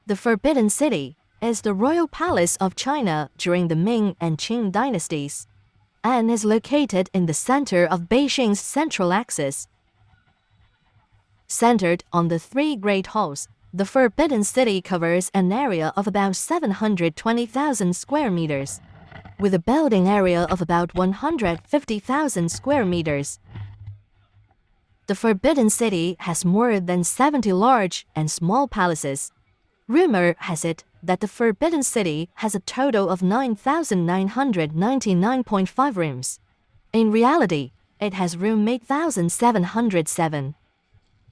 The Forbidden City is the royal palace of China during the Ming and Qing dynasties, and is located in the center of Beijing's central axis. Centered on the three great halls, the Forbidden City covers an area of about 720,000 square meters, with a building area of about 150,000 square meters. The Forbidden City has more than 70 large and small palaces. Rumor has it that the Forbidden City has a total of 9,999.5 rooms. In reality, it has room 8,707.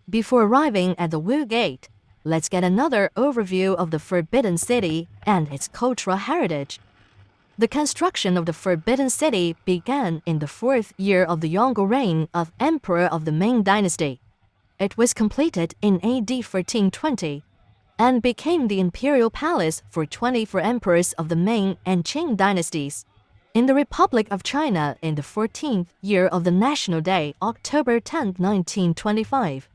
Before arriving at the Wu Gate, let's get another overview of the Forbidden City and its cultural heritage. The construction of the Forbidden City began in the 4th year of the Younger reign of Emperor of the Ming Dynasty. It was completed in AD 1420 and became the imperial palace for 24 emperors of the Ming and Qing dynasties. In the Republic of China in the 14th year of the National Day, October 10, 1925,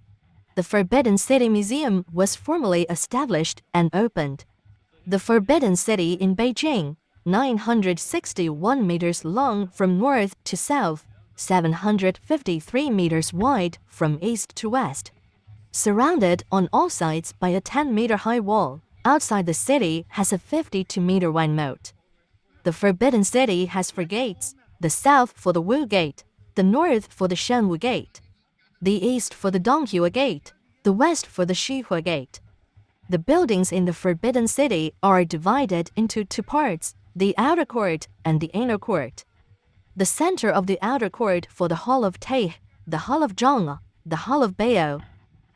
the Forbidden City Museum was formally established and opened. The Forbidden City in Beijing, 961 meters long from north to south, 753 meters wide from east to west, surrounded on all sides by a 10-meter-high wall. Outside the city has a 52-meter wide moat. The Forbidden City has 4 gates: the south for the Wu Gate, the north for the Shenwu Gate, the east for the Donghua Gate, the west for the Xihua Gate. The buildings in the Forbidden City are divided into 2 parts: the outer court and the inner court. The center of the outer court for the Hall of Taihe, the Hall of Zhong, the Hall of Bao,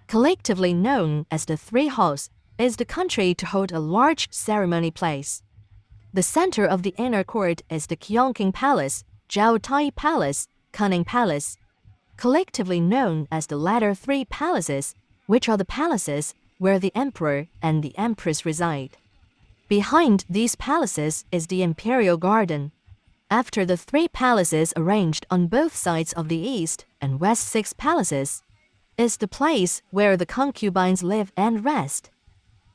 collectively known as the 3 halls, is the country to hold a large ceremony place. The center of the inner court is the Wuying Palace, Zhao Tai Palace, Cunning Palace, collectively known as the latter 3 palaces, which are the palaces where the emperor and the empress reside. Behind these palaces is the imperial garden. After the 3 palaces arranged on both sides of the east and west 6 palaces is the place where the concubines live and rest.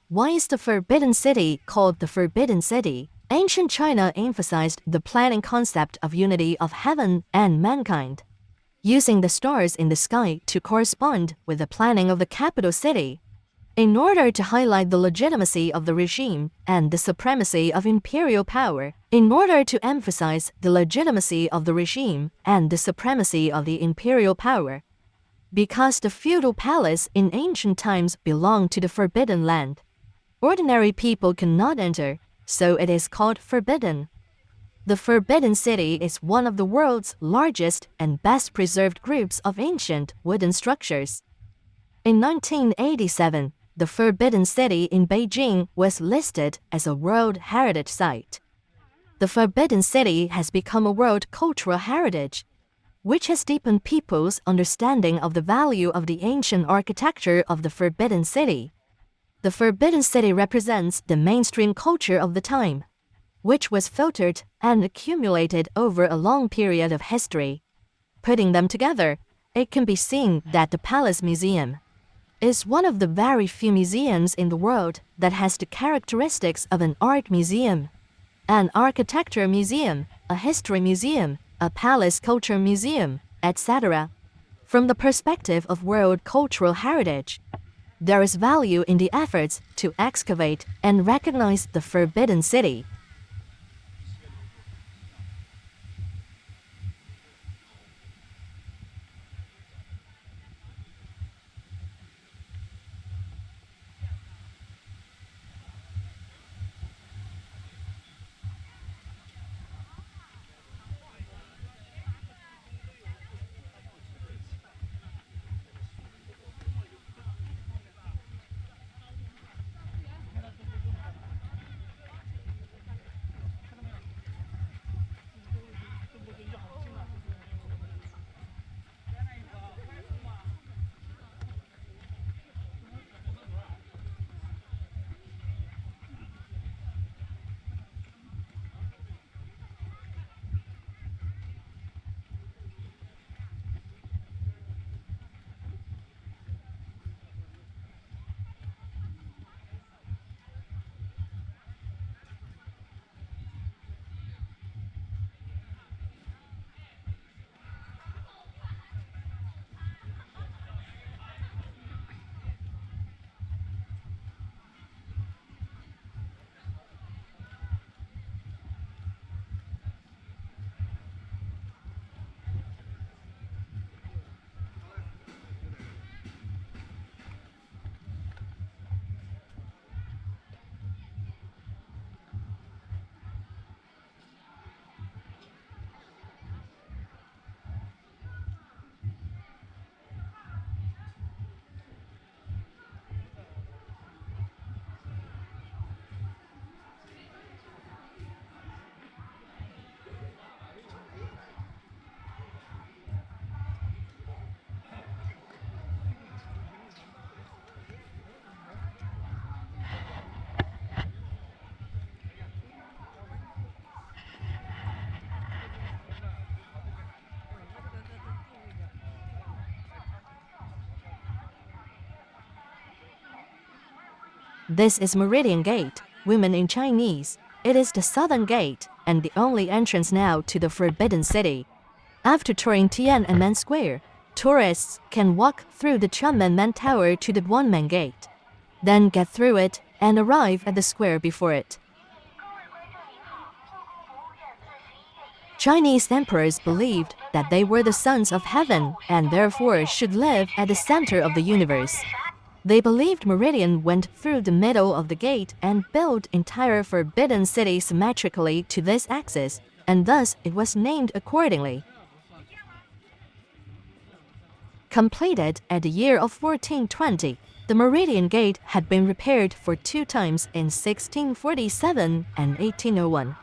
Why is the Forbidden City called the Forbidden City? Ancient China emphasized the planning concept of unity of heaven and mankind, using the stars in the sky to correspond with the planning of the capital city. In order to highlight the legitimacy of the regime and the supremacy of imperial power, in order to emphasize the legitimacy of the regime and the supremacy of the imperial power, because the feudal palace in ancient times belonged to the forbidden land, ordinary people cannot enter, so it is called forbidden. The Forbidden City is one of the world's largest and best preserved groups of ancient wooden structures. In 1987, the Forbidden City in Beijing was listed as a World Heritage Site. The Forbidden City has become a World Cultural Heritage, which has deepened people's understanding of the value of the ancient architecture of the Forbidden City. The Forbidden City represents the mainstream culture of the time, which was filtered and accumulated over a long period of history. Putting them together, it can be seen that the Palace Museum is one of the very few museums in the world that has the characteristics of an art museum, an architecture museum, a history museum, a palace culture museum, etc. From the perspective of world cultural heritage, there is value in the efforts to excavate and recognize the Forbidden City. This is Meridian Gate, Wumen in Chinese. It is the southern gate and the only entrance now to the Forbidden City. After touring Tiananmen Square, tourists can walk through the Tiananmen Tower to the Guanmen Gate, then get through it and arrive at the square before it. Chinese emperors believed that they were the sons of heaven and therefore should live at the center of the universe. They believed Meridian went through the middle of the gate and built entire Forbidden City symmetrically to this axis, and thus it was named accordingly. Completed at the year of 1420, the Meridian Gate had been repaired for 2 times in 1647 and 1801.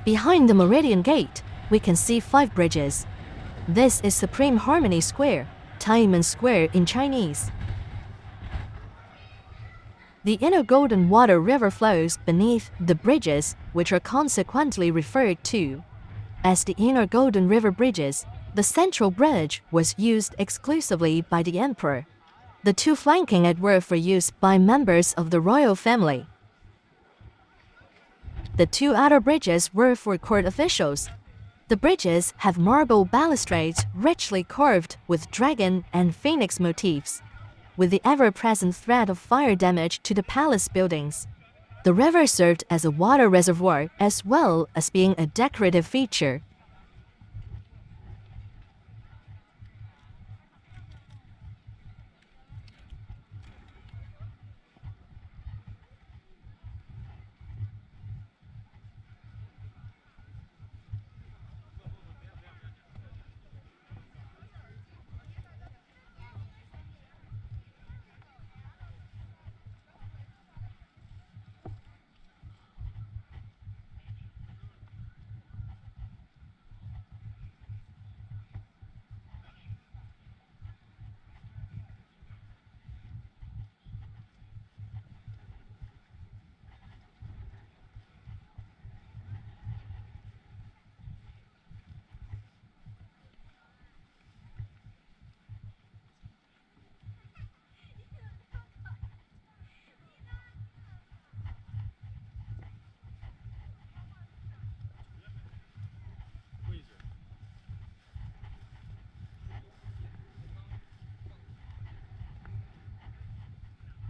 Behind the Meridian Gate, we can see 5 bridges. This is Supreme Harmony Square, Taihemen Square in Chinese. The inner Golden Water River flows beneath the bridges, which are consequently referred to as the Inner Golden River Bridges. The central bridge was used exclusively by the emperor. The 2 flanking it were for use by members of the royal family. The 2 outer bridges were for court officials. The bridges have marble balustrades richly carved with dragon and phoenix motifs, with the ever-present threat of fire damage to the palace buildings. The river served as a water reservoir as well as being a decorative feature.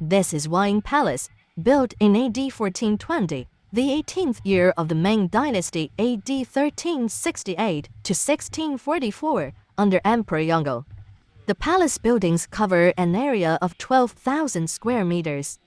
This is Wuying Palace, built in AD 1420, the 18th year of the Ming Dynasty AD 1368 to 1644 under Emperor Yongle. The palace buildings cover an area of 12,000 square meters.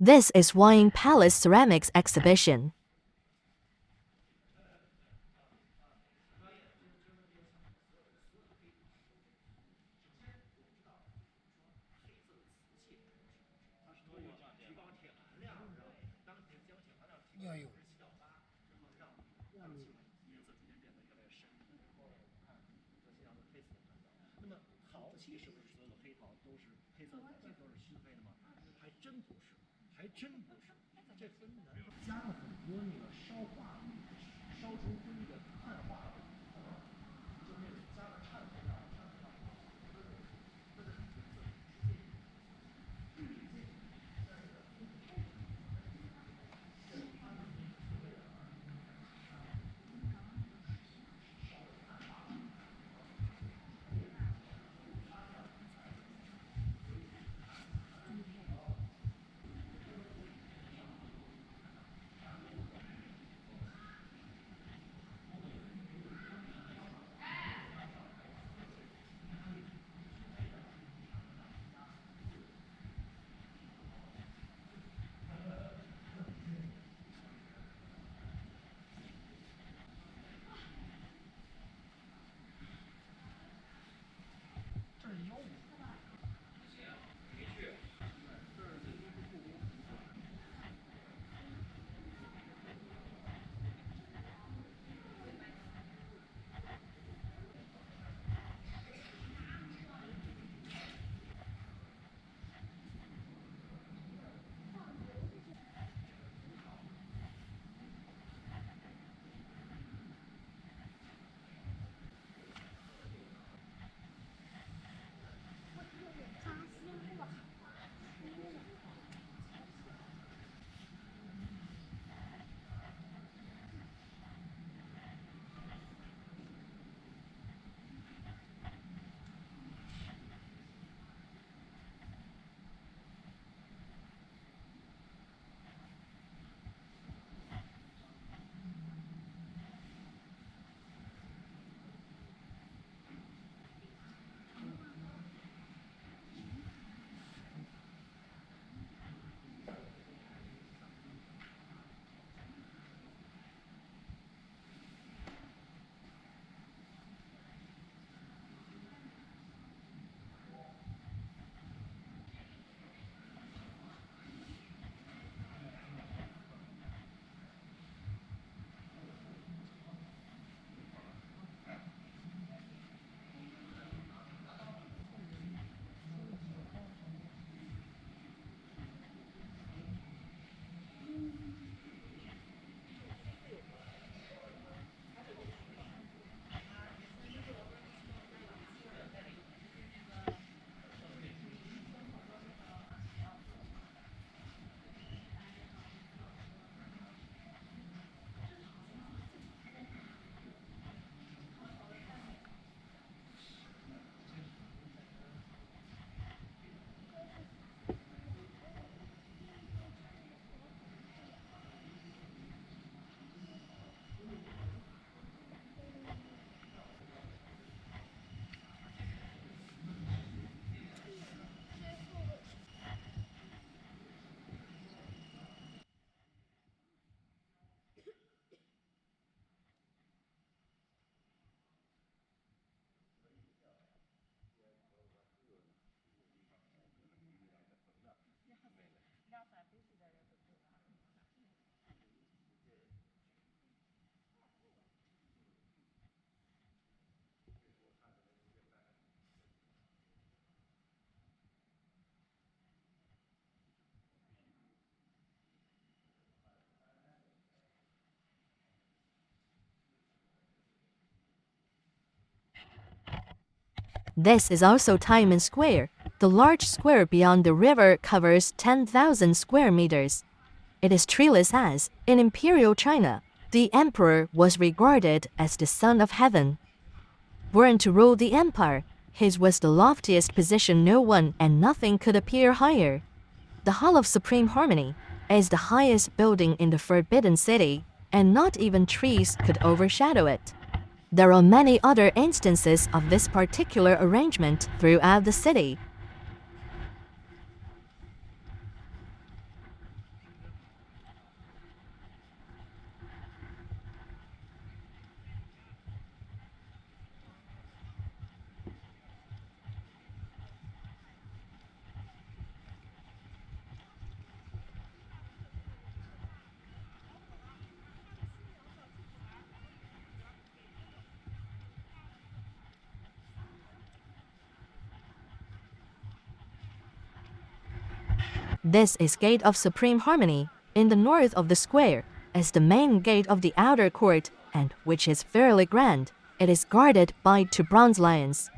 This is Wuying Palace Ceramics Exhibition. This is also Taihemen Square. The large square beyond the river covers 10,000 square meters. It is treeless as, in imperial China, the emperor was regarded as the son of heaven. Born to rule the empire, his was the loftiest position no one and nothing could appear higher. The Hall of Supreme Harmony is the highest building in the Forbidden City, and not even trees could overshadow it. There are many other instances of this particular arrangement throughout the city. This is Gate of Supreme Harmony, in the north of the square, as the main gate of the outer court, and which is fairly grand. It is guarded by 2 bronze lions.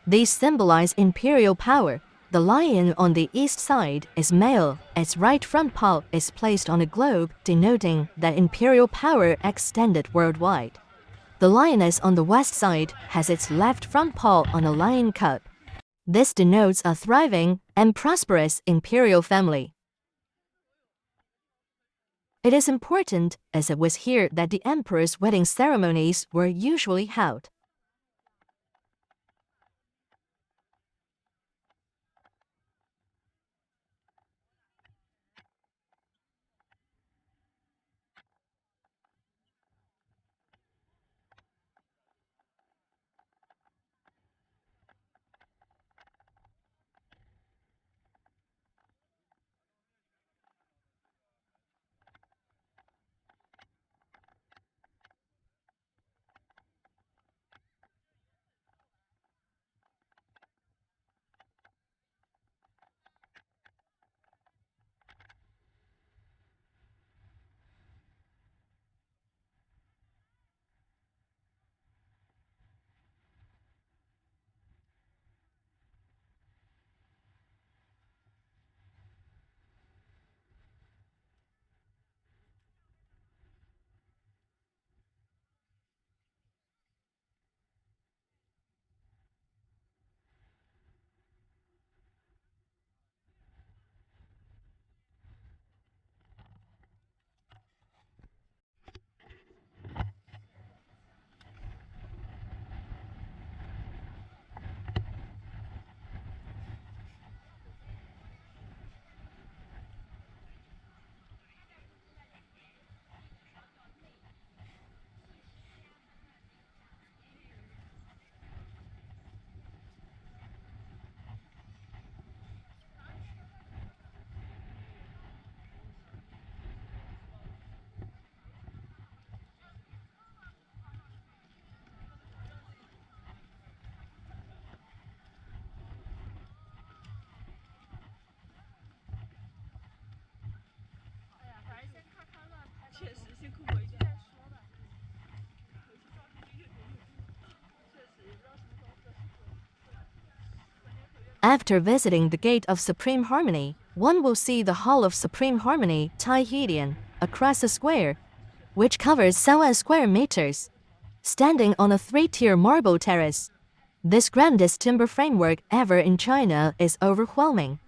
These symbolize imperial power. The lion on the east side is male. Its right front paw is placed on a globe, denoting that imperial power extended worldwide. The lioness on the west side has its left front paw on a lion cub. This denotes a thriving and prosperous imperial family. It is important, as it was here that the emperor's wedding ceremonies were usually held. After visiting the Gate of Supreme Harmony, one will see the Hall of Supreme Harmony, Taihedian, across the square, which covers 7 square meters, standing on a 3-tier marble terrace. This grandest timber framework ever in China is overwhelming.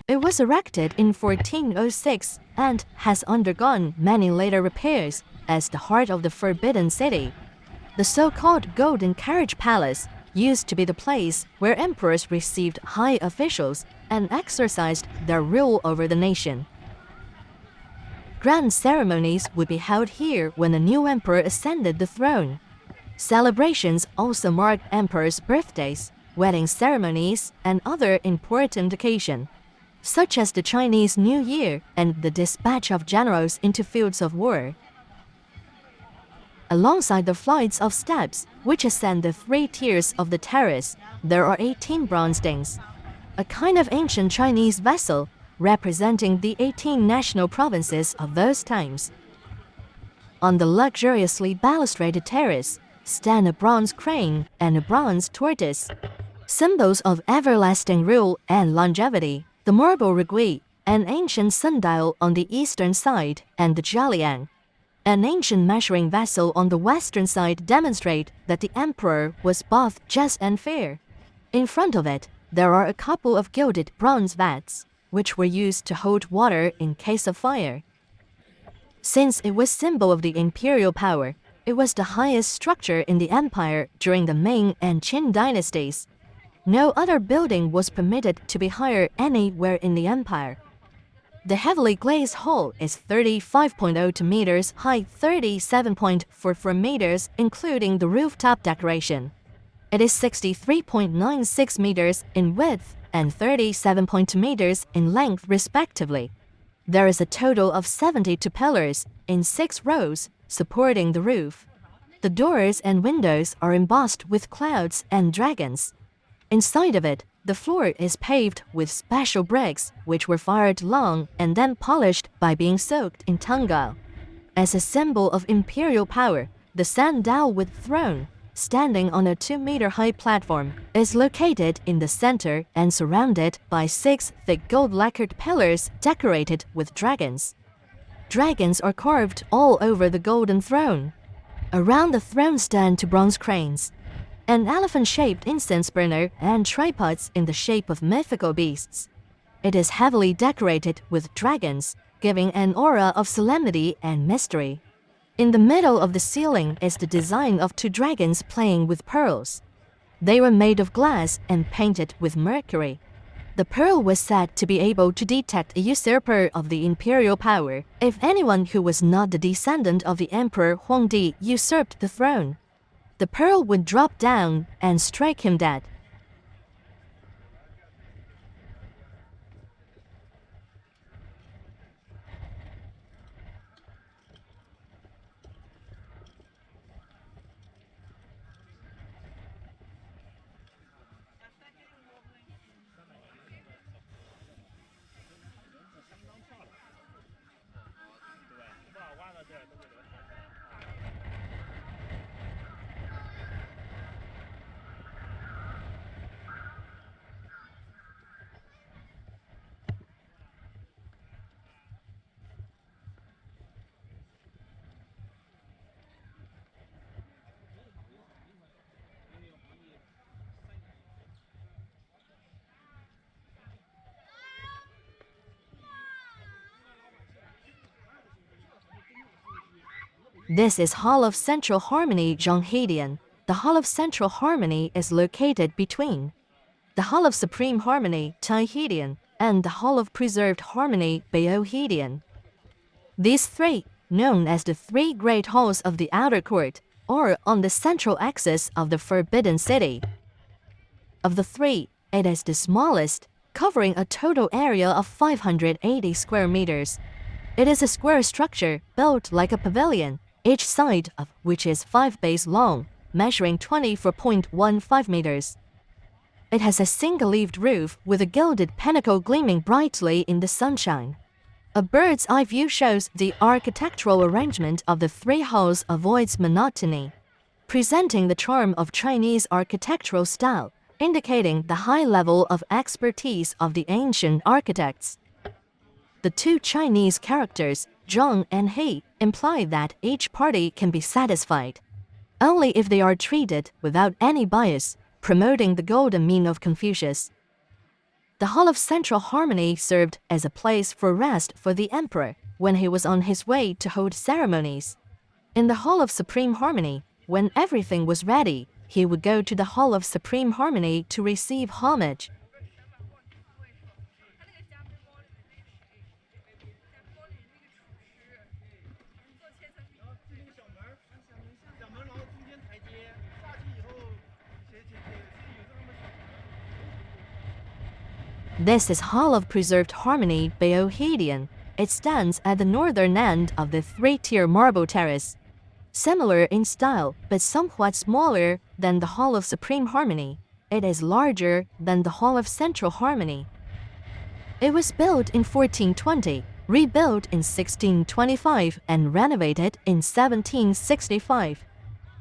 It was erected in 1406 and has undergone many later repairs as the heart of the Forbidden City. The so-called Golden Carriage Palace used to be the place where emperors received high officials and exercised their rule over the nation. Grand ceremonies would be held here when the new emperor ascended the throne. Celebrations also marked emperors' birthdays, wedding ceremonies, and other important occasions. such as the Chinese New Year and the dispatch of generals into fields of war. Alongside the flights of steps, which ascend the 3 tiers of the terrace, there are 18 bronze dings, a kind of ancient Chinese vessel representing the 18 national provinces of those times. On the luxuriously balustraded terrace stand a bronze crane and a bronze tortoise, symbols of everlasting rule and longevity. The marble regui, an ancient sundial on the eastern side, and the jialian, an ancient measuring vessel on the western side, demonstrate that the emperor was both just and fair. In front of it, there are a couple of gilded bronze vats, which were used to hold water in case of fire. Since it was symbol of the imperial power, it was the highest structure in the empire during the Ming and Qing dynasties. No other building was permitted to be higher anywhere in the empire. The heavily glazed hall is 35.02 meters high, 37.44 meters, including the rooftop decoration. It is 63.96 meters in width and 37.2 meters in length, respectively. There is a total of 72 pillars in 6 rows supporting the roof. The doors and windows are embossed with clouds and dragons. Inside of it, the floor is paved with special bricks which were fired long and then polished by being soaked in tunggal. As a symbol of imperial power, the sandal with throne, standing on a 2-meter-high platform, is located in the center and surrounded by 6 thick gold-lacquered pillars decorated with dragons. Dragons are carved all over the golden throne. Around the throne stand 2 bronze cranes, an elephant-shaped incense burner, and tripods in the shape of mythical beasts. It is heavily decorated with dragons, giving an aura of solemnity and mystery. In the middle of the ceiling is the design of 2 dragons playing with pearls. They were made of glass and painted with mercury. The pearl was said to be able to detect a usurper of the imperial power if anyone who was not the descendant of the Emperor Huangdi usurped the throne. The pearl would drop down and strike him dead. This is Hall of Central Harmony, Zhonghedian. The Hall of Central Harmony is located between the Hall of Supreme Harmony, Taihedian, and the Hall of Preserved Harmony, Baohedian. These 3, known as the 3 Great Halls of the Outer Court, are on the central axis of the Forbidden City. Of the 3, it is the smallest, covering a total area of 580 square meters. It is a square structure built like a pavilion, each side of which is 5 bays long, measuring 24.15 meters. It has a single-leaved roof with a gilded pinnacle gleaming brightly in the sunshine. A bird's eye view shows the architectural arrangement of the 3 halls avoids monotony, presenting the charm of Chinese architectural style, indicating the high level of expertise of the ancient architects. The 2 Chinese characters, Zhong and He, imply that each party can be satisfied only if they are treated without any bias, promoting the golden mean of Confucius. The Hall of Central Harmony served as a place for rest for the emperor when he was on his way to hold ceremonies. In the Hall of Supreme Harmony, when everything was ready, he would go to the Hall of Supreme Harmony to receive homage. This is Hall of Preserved Harmony Baohedian. It stands at the northern end of the three-tier marble terrace. Similar in style, but somewhat smaller than the Hall of Supreme Harmony, it is larger than the Hall of Central Harmony. It was built in 1420, rebuilt in 1625, and renovated in 1765.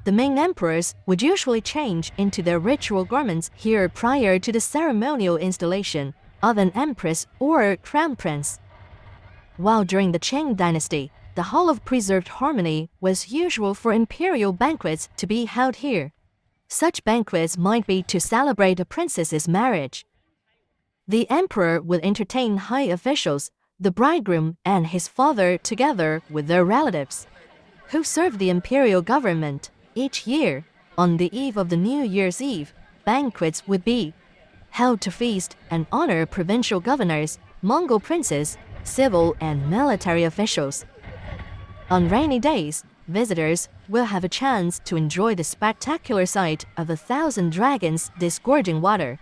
The Ming emperors would usually change into their ritual garments here prior to the ceremonial installation of an empress or crown prince. While during the Qing Dynasty, the Hall of Preserved Harmony was usual for imperial banquets to be held here. Such banquets might be to celebrate a princess's marriage. The emperor would entertain high officials, the bridegroom and his father together with their relatives, who served the imperial government. Each year, on the eve of the New Year's Eve, banquets would be held to feast and honor provincial governors, Mongol princes, civil and military officials. On rainy days, visitors will have a chance to enjoy the spectacular sight of 1,000 dragons disgorging water.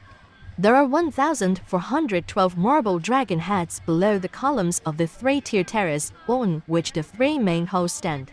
There are 1,412 marble dragon heads below the columns of the three-tier terrace on which the three main halls stand.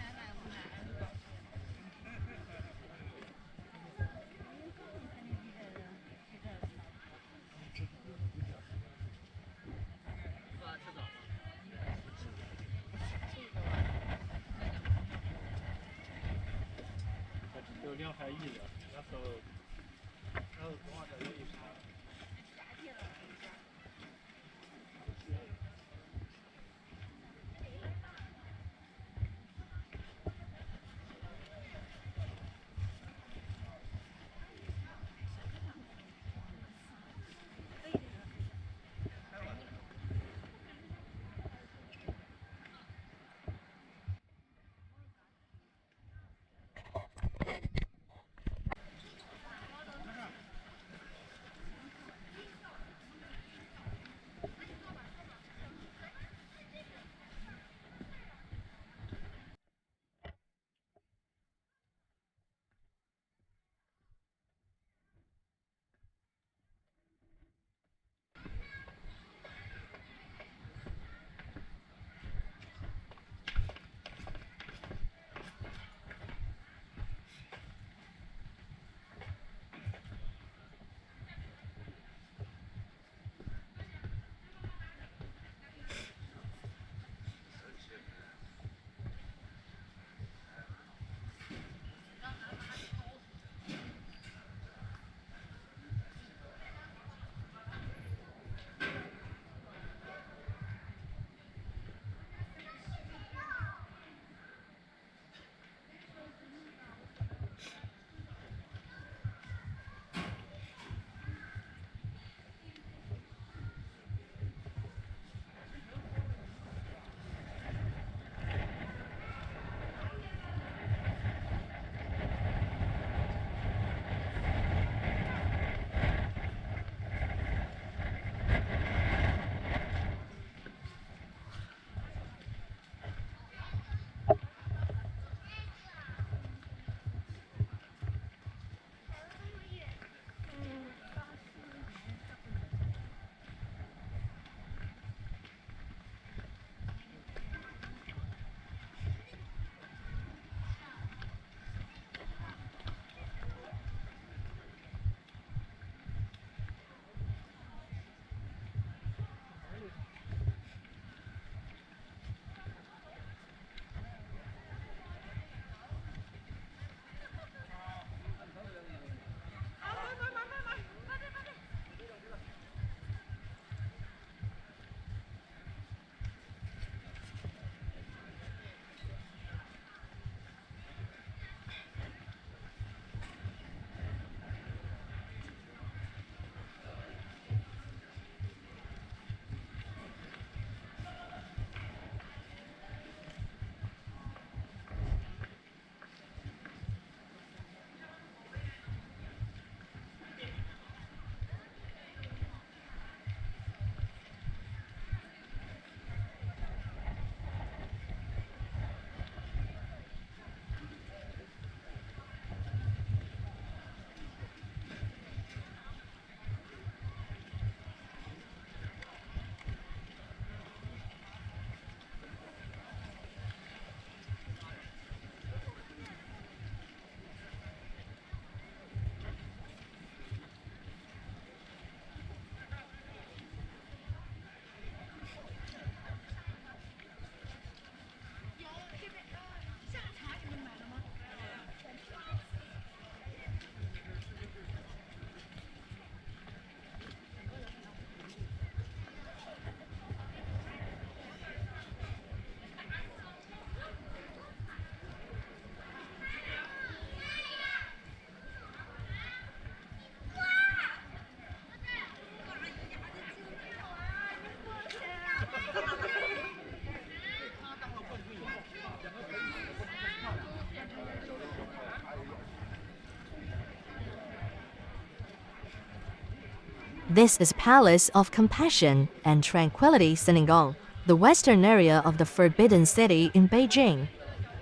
This is Palace of Compassion and Tranquility Seningong, the western area of the Forbidden City in Beijing.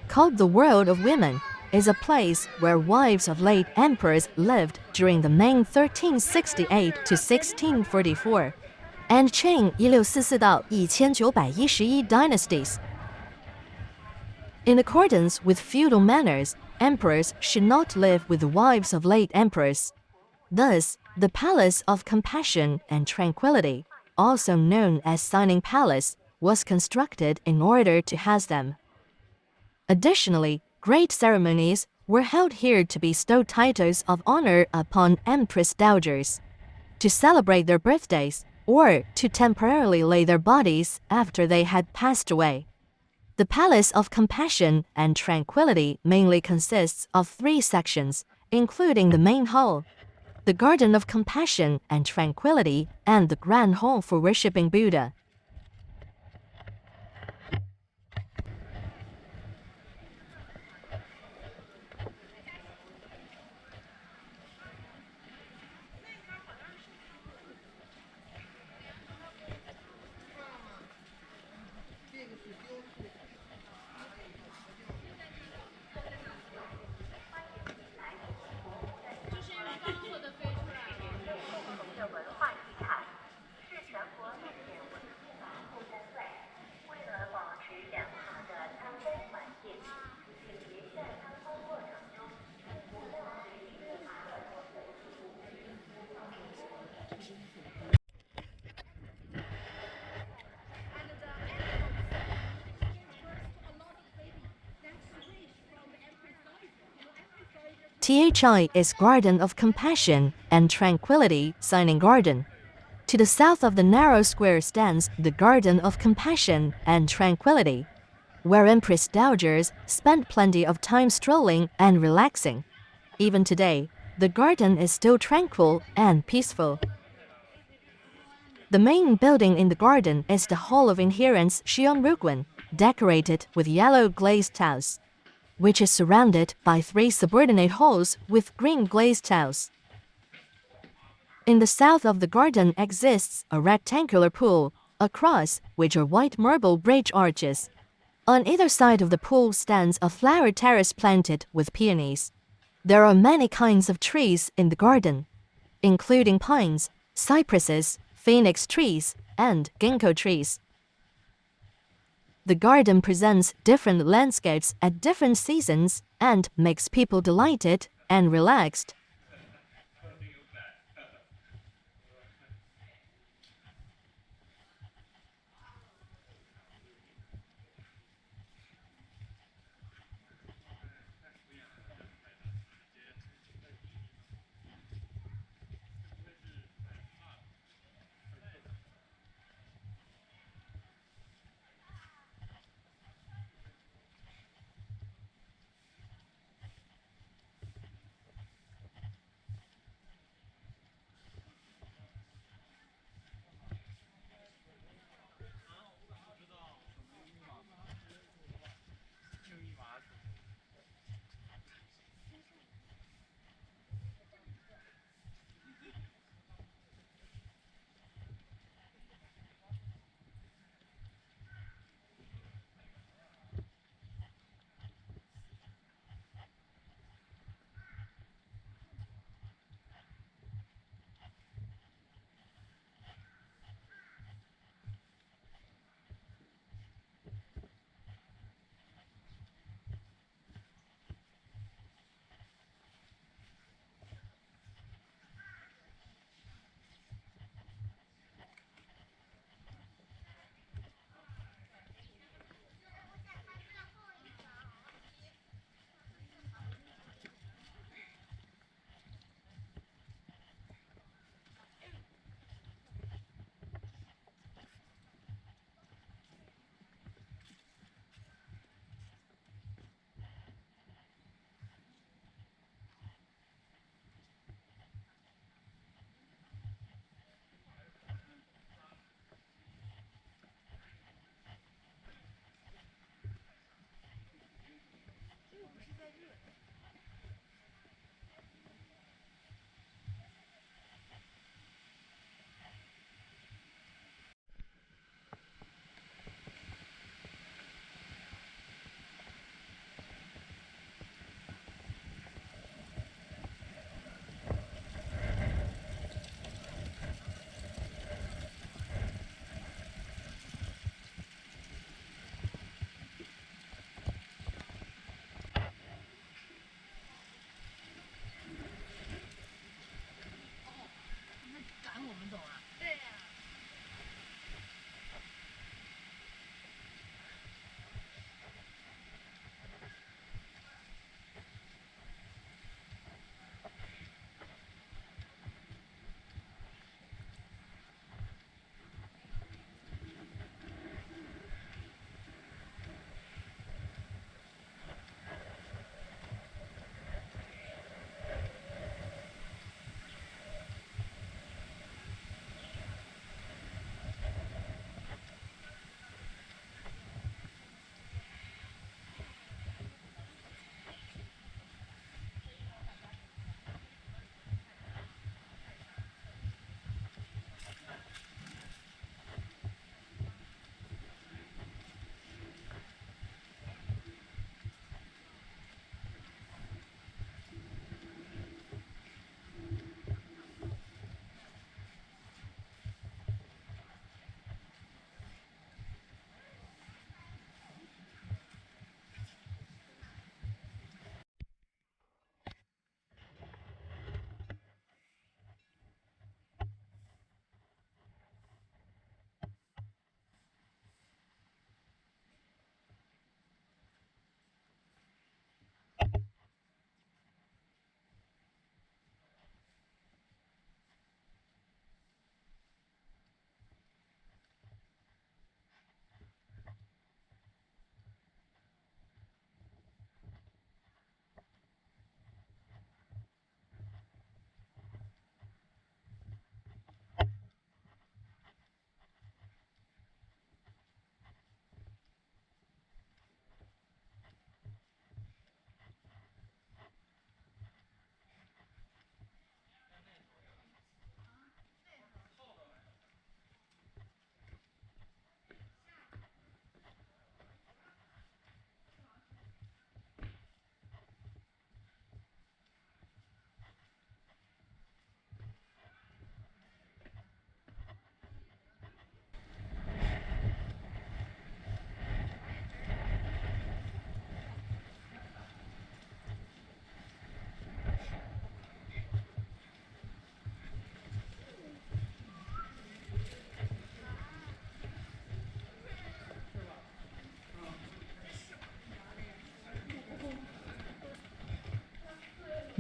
Called the World of Women, is a place where wives of late emperors lived during the Ming 1368 to 1644 and Qing 1644到1911dynasties. In accordance with feudal manners, emperors should not live with the wives of late emperors. Thus, the Palace of Compassion and Tranquility, also known as Signing Palace, was constructed in order to house them. Additionally, great ceremonies were held here to bestow titles of honor upon empress dowagers, to celebrate their birthdays, or to temporarily lay their bodies after they had passed away. The Palace of Compassion and Tranquility mainly consists of 3 sections, including the main hall, the Garden of Compassion and Tranquility, and the Grand Hall for worshipping Buddha. Thi is Garden of Compassion and Tranquility Signing Garden. To the south of the narrow square stands the Garden of Compassion and Tranquility, where empress dowagers spent plenty of time strolling and relaxing. Even today, the garden is still tranquil and peaceful. The main building in the garden is the Hall of Inherence Xiongruguan, decorated with yellow glazed tiles, which is surrounded by 3 subordinate halls with green glazed tiles. In the south of the garden exists a rectangular pool, across which are white marble bridge arches. On either side of the pool stands a flower terrace planted with peonies. There are many kinds of trees in the garden, including pines, cypresses, phoenix trees, and ginkgo trees. The garden presents different landscapes at different seasons and makes people delighted and relaxed.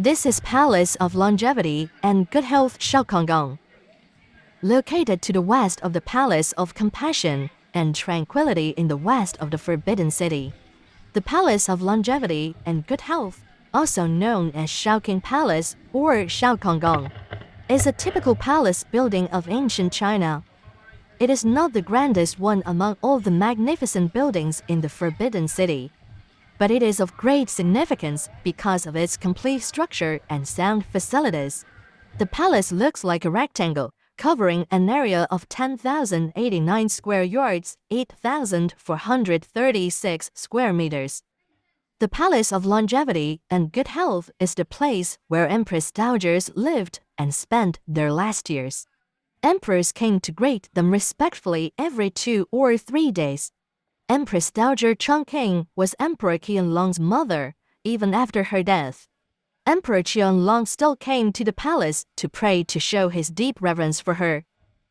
This is Palace of Longevity and Good Health Shaokanggang. Located to the west of the Palace of Compassion and Tranquility in the west of the Forbidden City. The Palace of Longevity and Good Health, also known as Shaoqing Palace or Shaokanggang, is a typical palace building of ancient China. It is not the grandest one among all the magnificent buildings in the Forbidden City, but it is of great significance because of its complete structure and sound facilities. The palace looks like a rectangle, covering an area of 10,089 square yards, 8,436 square meters. The Palace of Longevity and Good Health is the place where Empress Dowagers lived and spent their last years. Emperors came to greet them respectfully every 2 or 3 days. Empress Dowager Chongqing was Emperor Qianlong's mother, even after her death. Emperor Qianlong still came to the palace to pray to show his deep reverence for her.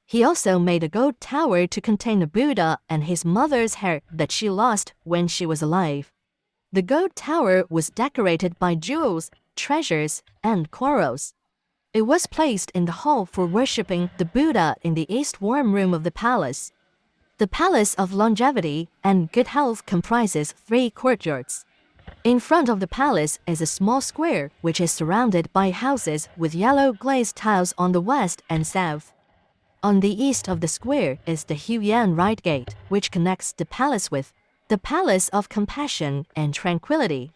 He also made a gold tower to contain the Buddha and his mother's hair that she lost when she was alive. The gold tower was decorated by jewels, treasures, and corals. It was placed in the hall for worshipping the Buddha in the east warm room of the palace. The Palace of Longevity and Good Health comprises 3 courtyards. In front of the palace is a small square which is surrounded by houses with yellow glazed tiles on the west and south. On the east of the square is the Youan Gate, which connects the palace with the Palace of Compassion and Tranquility.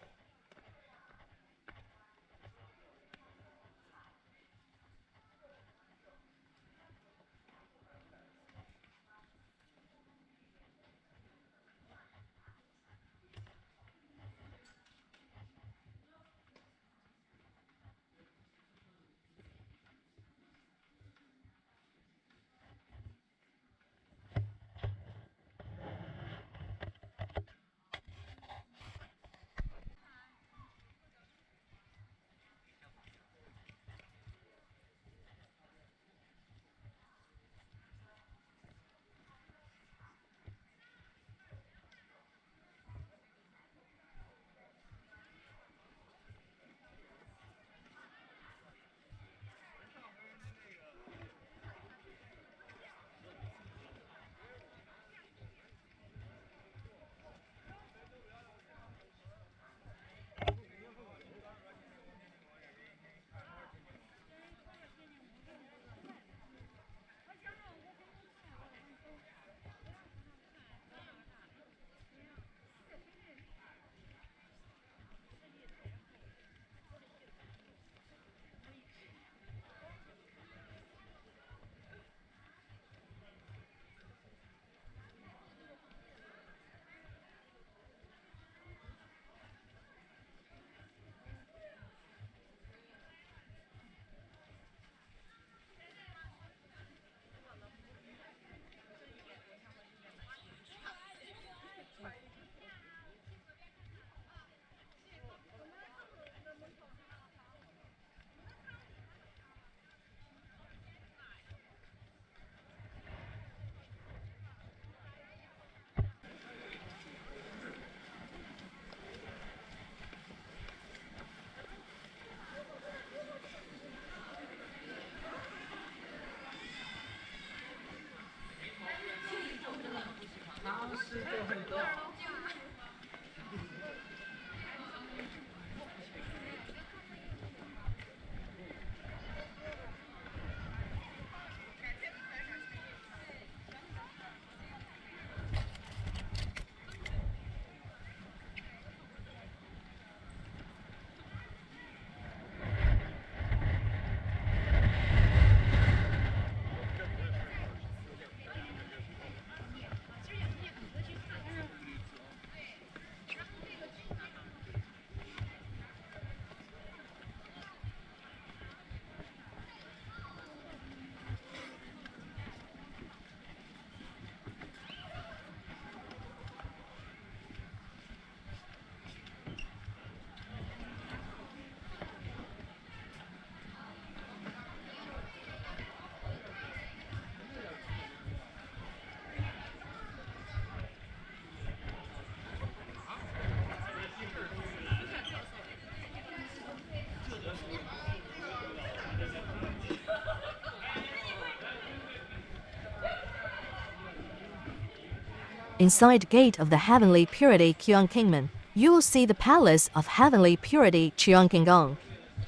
inside Gate of the Heavenly Purity Qiangqingmen, you will see the Palace of Heavenly Purity Qiangqinggong,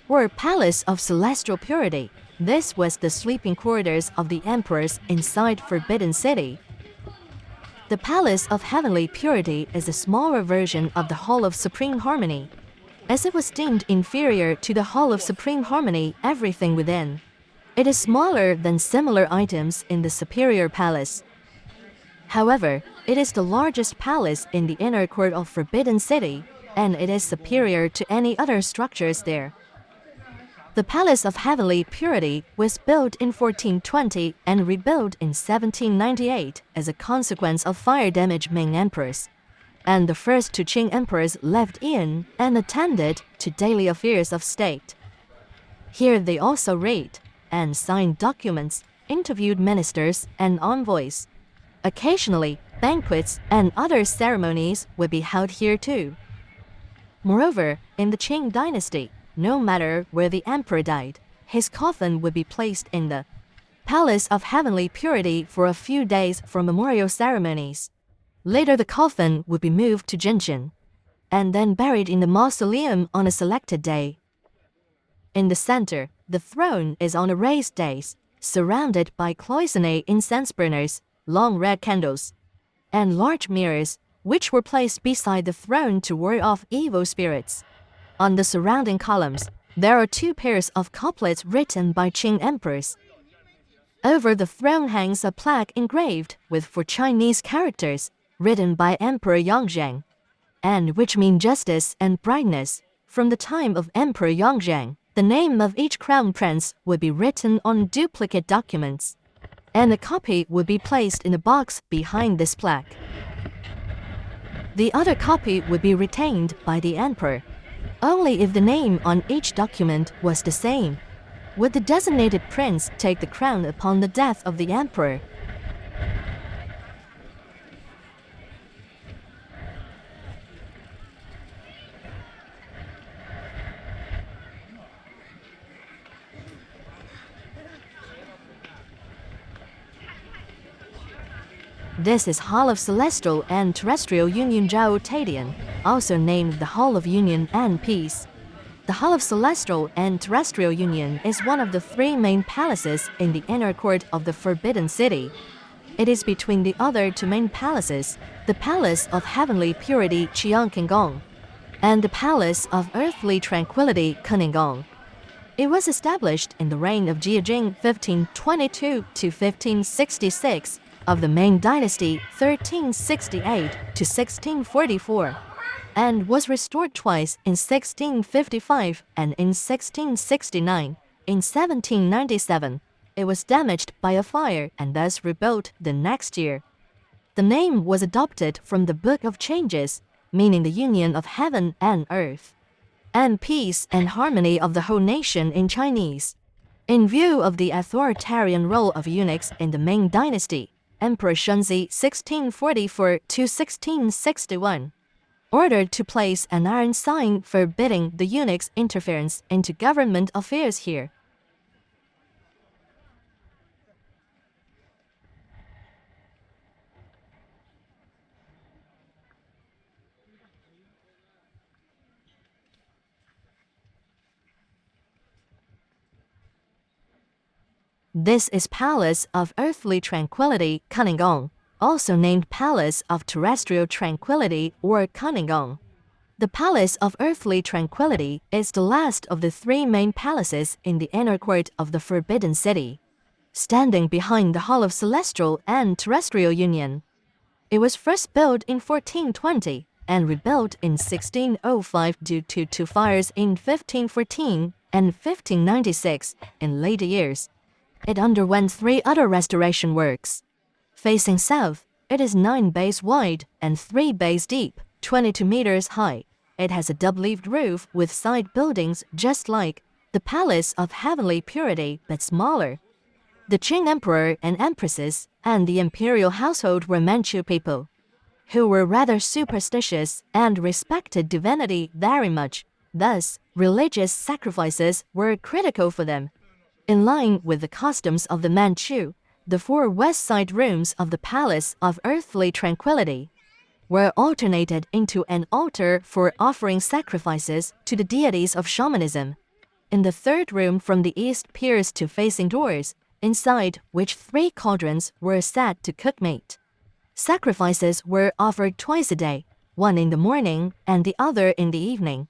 or Palace of Celestial Purity. This was the sleeping quarters of the emperors inside Forbidden City. The Palace of Heavenly Purity is a smaller version of the Hall of Supreme Harmony, as it was deemed inferior to the Hall of Supreme Harmony, everything within. It is smaller than similar items in the Superior Palace. However, it is the largest palace in the inner court of Forbidden City, and it is superior to any other structures there. The Palace of Heavenly Purity was built in 1420 and rebuilt in 1798 as a consequence of fire damage Ming emperors, and the first two Qing emperors lived in and attended to daily affairs of state. Here they also read and signed documents, interviewed ministers and envoys. Occasionally, banquets and other ceremonies would be held here too. Moreover, in the Qing dynasty, no matter where the emperor died, his coffin would be placed in the Palace of Heavenly Purity for a few days for memorial ceremonies. Later the coffin would be moved to Jinchen, and then buried in the mausoleum on a selected day. In the center, the throne is on a raised dais, surrounded by cloisonné incense burners, long red candles, and large mirrors, which were placed beside the throne to ward off evil spirits. On the surrounding columns, there are two pairs of couplets written by Qing emperors. Over the throne hangs a plaque engraved with 4 Chinese characters, written by Emperor Yongzheng, and which mean justice and brightness. From the time of Emperor Yongzheng, the name of each crown prince would be written on duplicate documents, and a copy would be placed in a box behind this plaque. The other copy would be retained by the emperor. Only if the name on each document was the same would the designated prince take the crown upon the death of the emperor. This is Hall of Celestial and Terrestrial Union Zhao Tadian, also named the Hall of Union and Peace. The Hall of Celestial and Terrestrial Union is one of the 3 main palaces in the inner court of the Forbidden City. It is between the other 2 main palaces, the Palace of Heavenly Purity Qiangqinggong and the Palace of Earthly Tranquility Cunninggong. It was established in the reign of Zijin 1522 to 1566 of the Ming Dynasty 1368 to 1644, and was restored twice in 1655 and in 1669. In 1797, it was damaged by a fire and thus rebuilt the next year. The name was adopted from the Book of Changes, meaning the union of heaven and earth, and peace and harmony of the whole nation in Chinese. In view of the authoritarian role of eunuchs in the Ming Dynasty, Emperor Shunzi 1640–1661 ordered to place an iron sign forbidding the eunuchs' interference into government affairs here. This is Palace of Earthly Tranquility Cunninggong, also named Palace of Terrestrial Tranquility or Cunninggong. The Palace of Earthly Tranquility is the last of the 3 main palaces in the inner court of the Forbidden City, standing behind the Hall of Celestial and Terrestrial Union. It was first built in 1420 and rebuilt in 1605 due to 2 fires in 1514 and 1596 in later years. It underwent 3 other restoration works. Facing south, it is 9 bays wide and 3 bays deep, 22 meters high. It has a double-leaved roof with side buildings just like the Palace of Heavenly Purity but smaller. The Qing Emperor and Empresses and the imperial household were Manchu people, who were rather superstitious and respected divinity very much. Thus, religious sacrifices were critical for them. In line with the customs of the Manchu, The 4 west side rooms of the Palace of Earthly Tranquility were alternated into an altar for offering sacrifices to the deities of shamanism. In the 3rd room from the east peers 2 facing doors, inside which 3 cauldrons were set to cook meat. Sacrifices were offered twice a day, one in the morning and the other in the evening.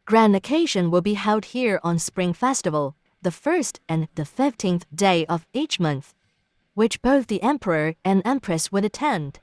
Grand occasion will be held here on Spring Festival, the 1st and the 15th day of each month, which both the Emperor and Empress would attend.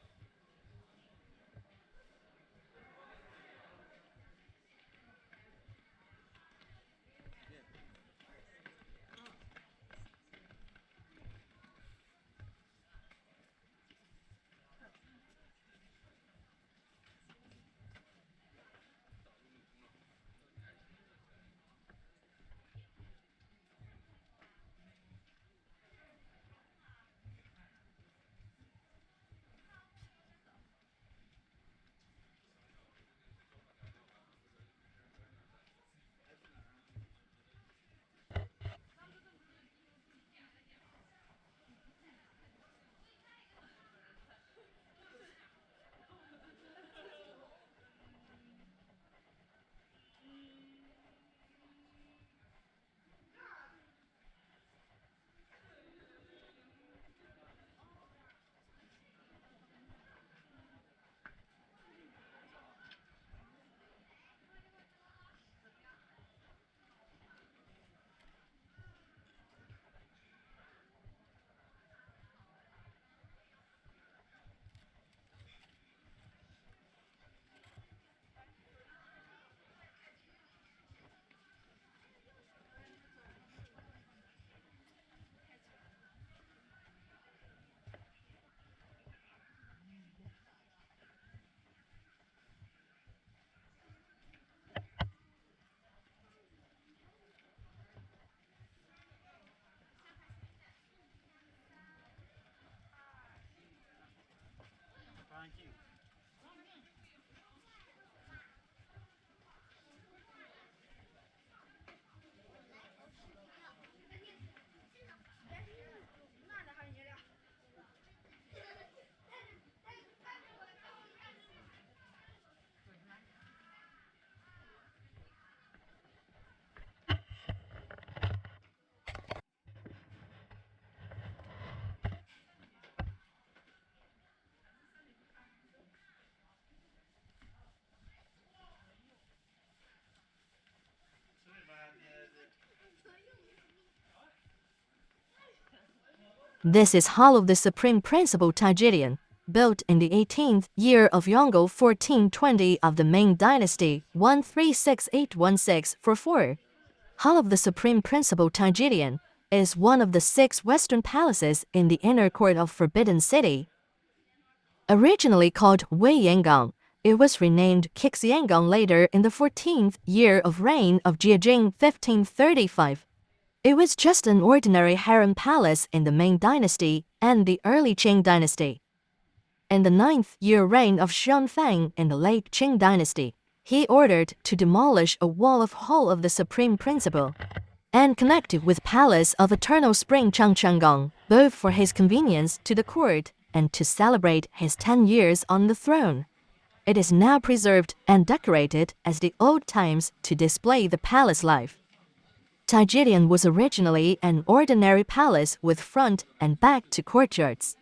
This is Hall of the Supreme Principal Taihedian, built in the 18th year of Youan Gate 1420 of the Ming Dynasty 13681644. Hall of the Supreme Principal Taihedian is one of the 6 western palaces in the inner court of Forbidden City. Originally called Wuying Gate, it was renamed Xiangang later in the 14th year of reign of Zijin 1535. It was just an ordinary harem palace in the Ming Dynasty and the early Qing Dynasty. In the 9th year reign of Xianfang in the late Qing Dynasty, he ordered to demolish a wall of Hall of the Supreme Principal and connect it with Palace of Eternal Spring Changchanggang, both for his convenience to the court and to celebrate his 10 years on the throne. It is now preserved and decorated as the old times to display the palace life. Taihedian was originally an ordinary palace with front and back to courtyards.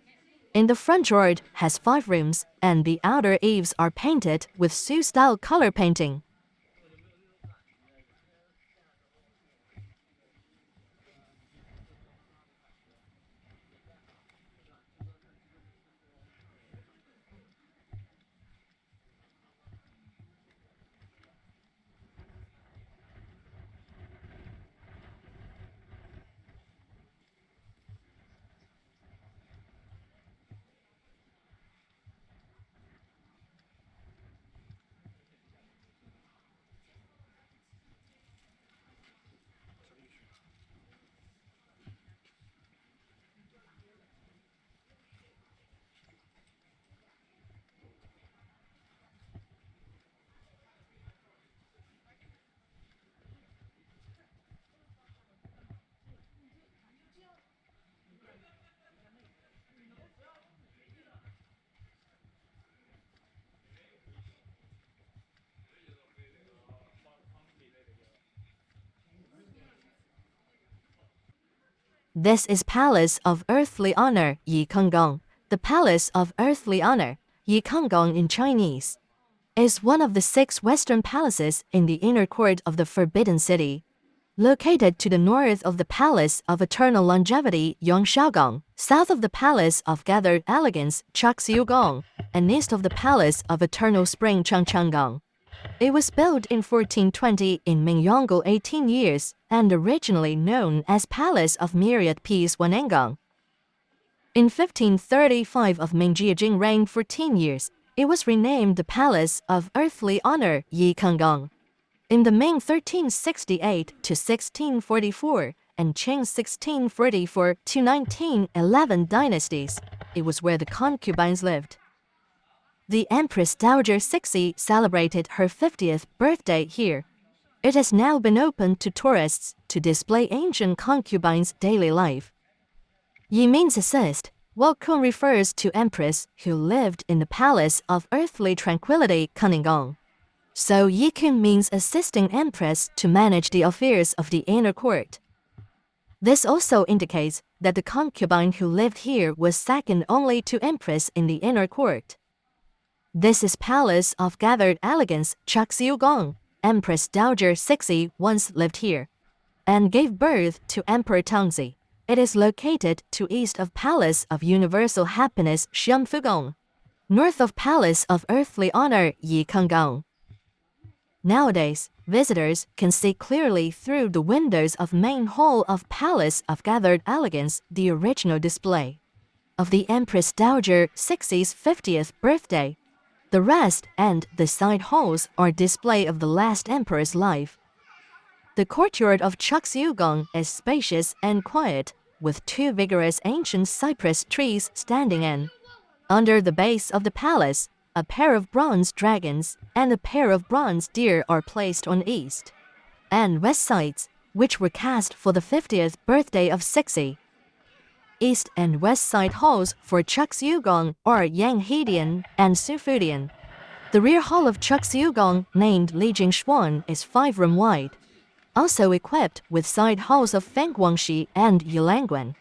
In the front yard has 5 rooms, and the outer eaves are painted with Su-style color painting. This is Palace of Earthly Honor, Yikangong. The Palace of Earthly Honor, Yikangong in Chinese, is one of the 6 Western palaces in the inner court of the Forbidden City. Located to the north of the Palace of Eternal Longevity, Yongxiaogong, south of the Palace of Gathered Elegance, Chaxiugong, and east of the Palace of Eternal Spring, Changchangong. It was built in 1420 in Ming 18 years and originally known as Palace of Myriad Peace Wanengong. In 1535 of Ming Jijing reigned 14 years, it was renamed the Palace of Earthly Honor, Yikangong. In the Ming 1368 to 1644 and Qing 1644 to 1911 dynasties, it was where the concubines lived. The Empress Dowager Cixi celebrated her 50th birthday here. It has now been opened to tourists to display ancient concubines' daily life. Yi means assist, while Kun refers to Empress who lived in the Palace of Earthly Tranquility, Cunninggong. So Yikun means assisting Empress to manage the affairs of the inner court. This also indicates that the concubine who lived here was second only to Empress in the inner court. This is Palace of Gathered Elegance, Chaxiugong. Empress Dowager Cixi once lived here and gave birth to Emperor Tongzi. It is located to east of Palace of Universal Happiness, Xianfugong, north of Palace of Earthly Honor, Yikangong. Nowadays, visitors can see clearly through the windows of main hall of Palace of Gathered Elegance the original display of the Empress Dowager Cixi's 50th birthday. The rest and the side halls are display of the last emperor's life. The courtyard of Chaxiugong is spacious and quiet, with 2 vigorous ancient cypress trees standing in. Under the base of the palace, a pair of bronze dragons and a pair of bronze deer are placed on east and west sides, which were cast for the 50th birthday of Cixi. East and west side halls for Chaxiugong are Yanghedian and Sufudian. The rear hall of Chaxiugong, named Lijingxuan, is 5 room wide, also equipped with side halls of Fengguangxi and Yulangguan.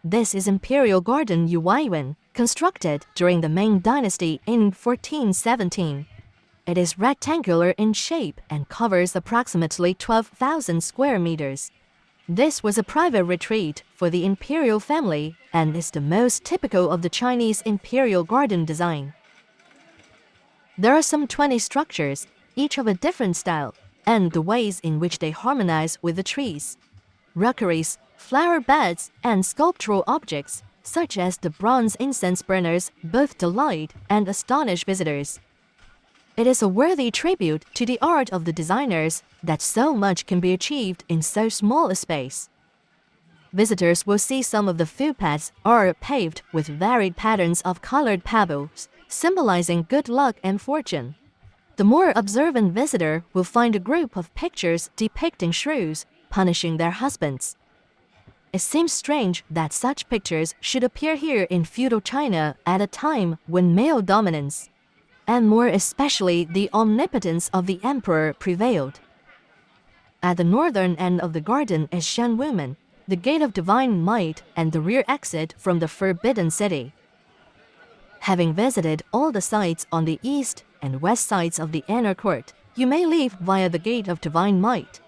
This is Imperial Garden Yueyuan, constructed during the Ming Dynasty in 1417. It is rectangular in shape and covers approximately 12,000 square meters. This was a private retreat for the imperial family and is the most typical of the Chinese imperial garden design. There are some 20 structures, each of a different style, and the ways in which they harmonize with the trees. Rockeries, flower beds, and sculptural objects, such as the bronze incense burners, both delight and astonish visitors. It is a worthy tribute to the art of the designers that so much can be achieved in so small a space. Visitors will see some of the footpaths are paved with varied patterns of colored pebbles, symbolizing good luck and fortune. The more observant visitor will find a group of pictures depicting shrews punishing their husbands. It seems strange that such pictures should appear here in feudal China at a time when male dominance, and more especially the omnipotence of the emperor, prevailed. At the northern end of the garden is Shenwu Gate, the gate of divine might and the rear exit from the Forbidden City. Having visited all the sites on the east and west sides of the inner court, you may leave via the gate of divine might.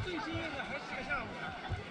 最新的还是个下午。